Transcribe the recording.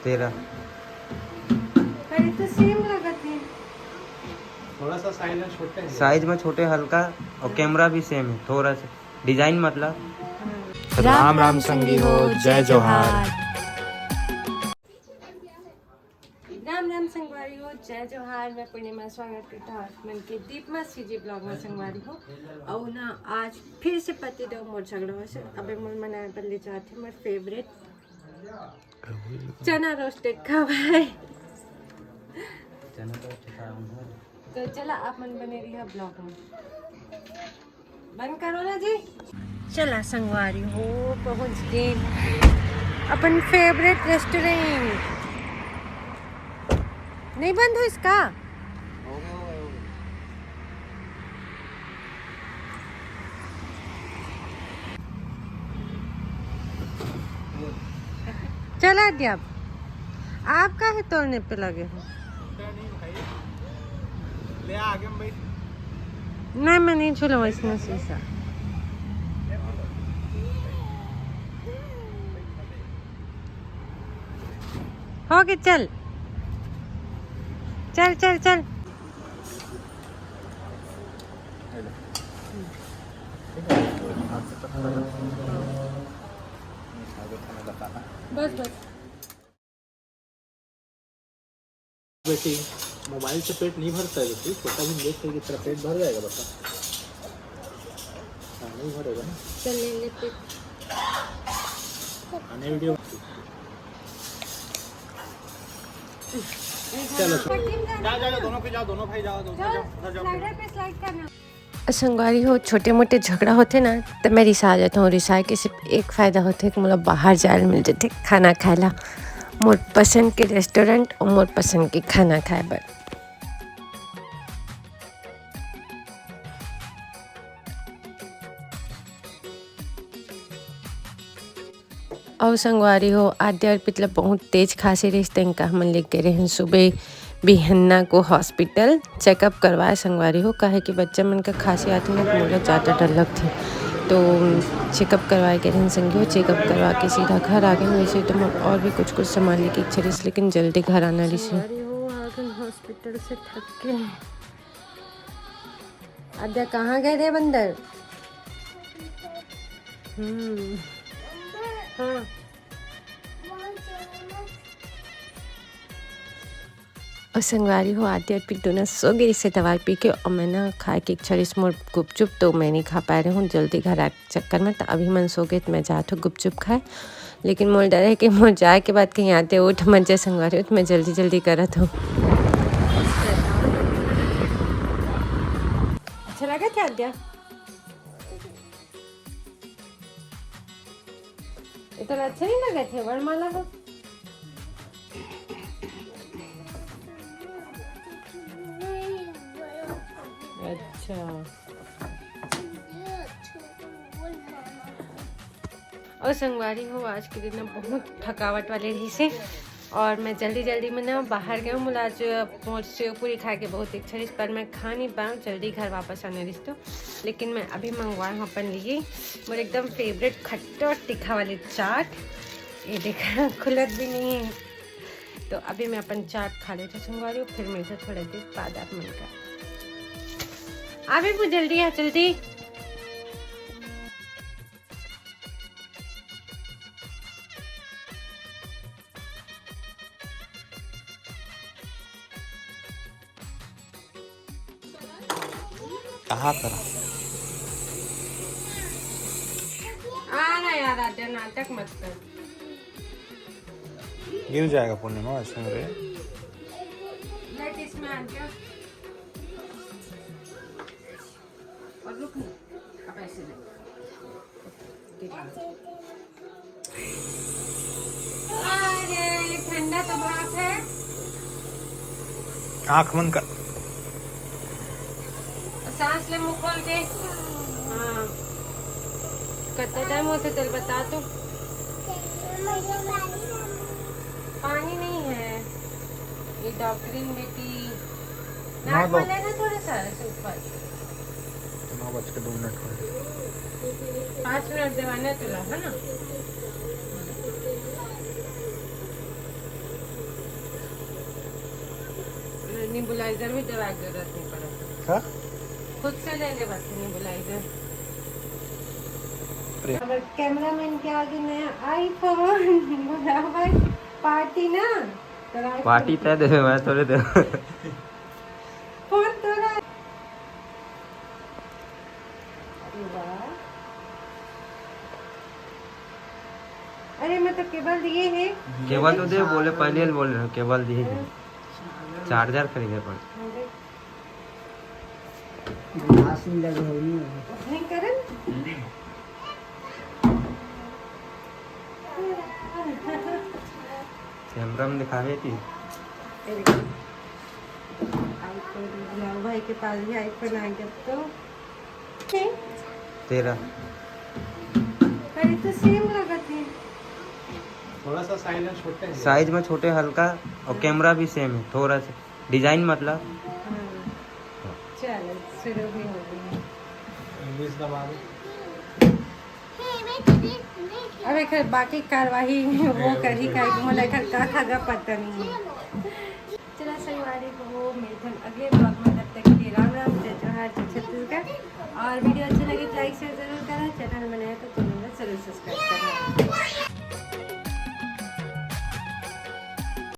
13। अरे तो सेम लगा थे। थोड़ा सा साइज में छोटे हैं। साइज में छोटे हल्का, और कैमरा भी सेम है थोड़ा सा, डिजाइन मतलब। राम राम संगी हो, जय जोहार। राम राम संगवारी हो, जय जोहार। मैं पूर्णिमा स्वागत करता हूँ मन के दीपमा सीजी ब्लॉग में संगवारी हो। और ना आज फिर से पति दो मोर झगड़ा हो से। अबे मोर मना बल्ले चाहते मोर फेवरेट चना रोस्टेड खावाए। तो चला आप मन बने रही है ब्लॉग में। बंद करो ना जी। चला संगवारी हो, पहुंच गए अपन फेवरेट रेस्टोरेंट। नहीं बंद हो इसका। चला दिया आप का है तोड़ने पे लगे हो। ले आगे में बैठ। नहीं मैं नहीं छूलूंगा इसमें शीशा। हो गए, चल चल चल चल। बस बस बेटी, मोबाइल से पेट नहीं भरता है बेटी। छोटा भी देख के तेरा पेट भर जाएगा बता। हाँ, नहीं भरेगा ना। चल ले ले पे। आने वीडियो। चलो जा दोनों पे जाओ, दोनों भाई जाओ, उधर जाओ। संगवारी हो, छोटे मोटे झगड़ा होते ना तो मैं रिसा जाता हूँ। रिसाए के सिर्फ एक फ़ायदा होता है कि मतलब बाहर जाए मिल जाते खाना खाए ला, मोर पसंद के रेस्टोरेंट और मोर पसंद के खाना खाए बर। और संगवारी हो, आद्य अर्पित बहुत तेज खांसी रिश्ते इनका हम लेके रहे हैं। सुबह बिहन्ना को हॉस्पिटल चेकअप करवाए संगवारी हो, कहे कि बच्चा मन का खांसी आती ना तो मुझे ज़्यादा डर लगती, तो चेकअप करवाए के रहन संगी हो। चेकअप करवा के सीधा घर आ गए। वैसे तो मैं और भी कुछ संभालने की इच्छा रही, लेकिन जल्दी घर आना रही से हॉस्पिटल से थक के। आद्या कहाँ गए रे बंदर? हाँ और संगवारी हो, आद्य अर्पित दोनों सो गई से दवाई पी के। और मैं ना खाए की इच्छा रही मोर गुपचुप, तो मैं नहीं खा पा रही हूँ जल्दी घर आ चक्कर में। तो अभी मन सो गए तो मैं जाती हूँ गुपचुप खाए, लेकिन मोर डर है कि मोर जाए के बाद कहीं आते उठ मत जाए संगवारी हो, तो मैं जल्दी जल्दी करत हूँ। अच्छा लगा क्या आद्या? इतना अच्छा नहीं लगे थे वरमाला को? अच्छा और संगवारी हो, आज के दिन बहुत थकावट वाले रही से। और मैं जल्दी जल्दी में ना बाहर गया हूँ। मुझे आज मोर सेव पूरी खा के बहुत इच्छा रही, पर मैं खा नहीं पाऊँ, जल्दी घर वापस आने रही तो। लेकिन मैं अभी मंगवाया हूँ अपन लिए मेरे एकदम फेवरेट खट्टा और तीखा वाली चाट। ये देखा खुलत भी नहीं है। तो अभी मैं अपन चाट खा लेती संगवारी हो, फिर मेरे से थोड़ा देर बाद आप मन का अभी वो जल्दी है जल्दी। कहाँ करा आ रहा यार, आद्या नाटक मत कर। गिर जाएगा पूर्णिमा इसमें मेरे। लेट इसमें आद्या और रुक नहीं, अब ऐसे ले। अरे ठंडा तो बहुत है। आँख बंद कर। सांस ले, मुंह खोल के। हाँ कितना टाइम होता चल बता तो। पानी नहीं है ये डॉक्टरिन बेटी। नाक में लेना थोड़ा सा ऊपर। 9:02 5 मिनट दवाना तुला है ना। नेबुलाइजर भी दवा की जरूरत नहीं पड़ा, का खुद से ले ले बस नेबुलाइजर। अरे। अब कैमरामैन के आगे नया आईफोन बोला भाई पार्टी ना तो iPhone- पार्टी तय दे मैं थोड़े दे फोन तो रहा। अरे वाह, अरे मैं तो केबल दिए हैं। केबल तो दे बोले पहले ही बोल रहे हो केबल दिए थे। चार्जर खरीदे पर नहीं करन कैमरा में दिखावे थी। आईफोन गुलाब भाई के पास भी आईफोन आ गया तो तेरा अरे तो सेम लगा थे। थोड़ा सा साइज में छोटे हैं। साइज में छोटे हल्का और कैमरा भी सेम है थोड़ा सा डिजाइन मतलब। चलो शुरू भी हो गई। इंग्लिश दबा दो। अब एक बाकी कार्यवाही वो करी का मोला का खागा पता नहीं है। चलो संगवारी को मिलते हैं अगले ब्लॉग में, तब तक के लिए राम राम, जय जोहार, जय छत्तीसगढ़। और वीडियो अच्छी लगी तो लाइक शेयर जरूर करना, चैनल में नया तो चैनल को जरूर सब्सक्राइब करना।